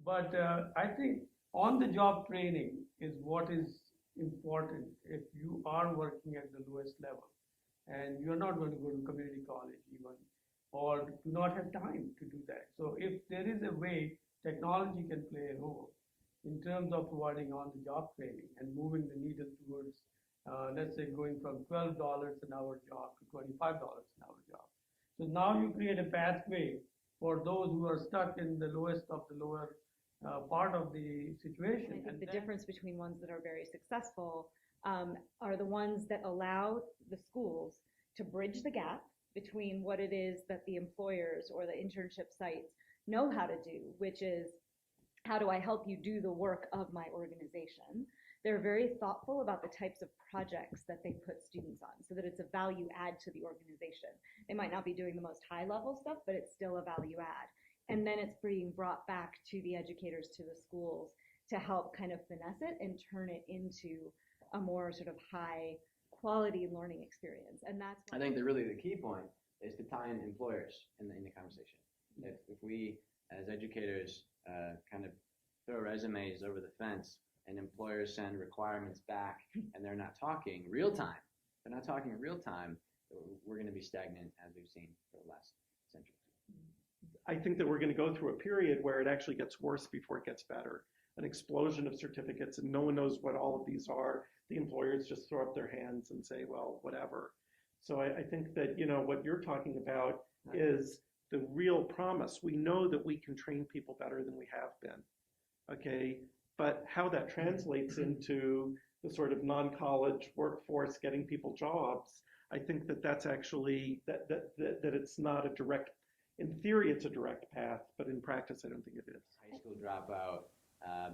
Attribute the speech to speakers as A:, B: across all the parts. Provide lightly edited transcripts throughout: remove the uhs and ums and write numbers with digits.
A: But I think on-the-job training is what is important if you are working at the lowest level and you're not going to go to community college even, or do not have time to do that. So if there is a way technology can play a role in terms of providing on-the-job training and moving the needle towards, let's say, going from $12 an hour job to $25 an hour job. So now you create a pathway for those who are stuck in the lowest of the lower part of the situation.
B: And I think the difference between ones that are very successful are the ones that allow the schools to bridge the gap between what it is that the employers or the internship sites know how to do, which is how do I help you do the work of my organization? They're very thoughtful about the types of projects that they put students on so that it's a value add to the organization. They might not be doing the most high level stuff, but it's still a value add. And then it's being brought back to the educators, to the schools, to help kind of finesse it and turn it into a more sort of high quality learning experience. And that's
C: I think the key point is to tie in employers in the conversation. If we as educators kind of throw resumes over the fence and employers send requirements back and they're not talking real time, we're going to be stagnant as we've seen for the last century.
D: I think that we're going to go through a period where it actually gets worse before it gets better. An explosion of certificates, and no one knows what all of these are. The employers just throw up their hands and say, well, whatever. So I think that, what you're talking about is the real promise. We know that we can train people better than we have been, okay? But how that translates into the sort of non-college workforce getting people jobs, I think that that's actually, that it's not a direct, in theory it's a direct path, but in practice I don't think it is.
C: High school dropout,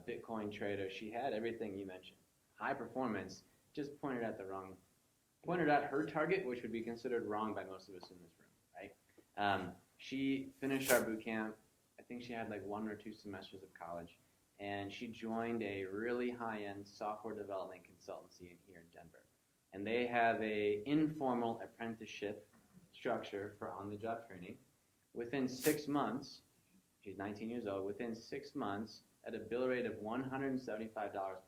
C: Bitcoin trader, she had everything you mentioned. High performance, just pointed at her target, which would be considered wrong by most of us in this room, right? She finished our boot camp. I think she had like 1 or 2 semesters of college, and she joined a really high-end software development consultancy here in Denver. And they have a informal apprenticeship structure for on-the-job training. Within 6 months, she's 19 years old, within 6 months, at a bill rate of $175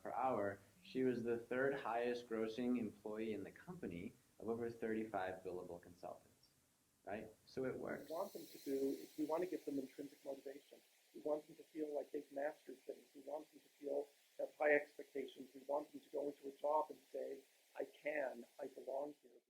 C: per hour, she was the 3rd highest grossing employee in the company of over 35 billable consultants, right? So it works.
E: What we want them to do is we want to give them intrinsic motivation. We want them to feel like they've mastered things. We want them to feel have high expectations. We want them to go into a job and say, I belong here.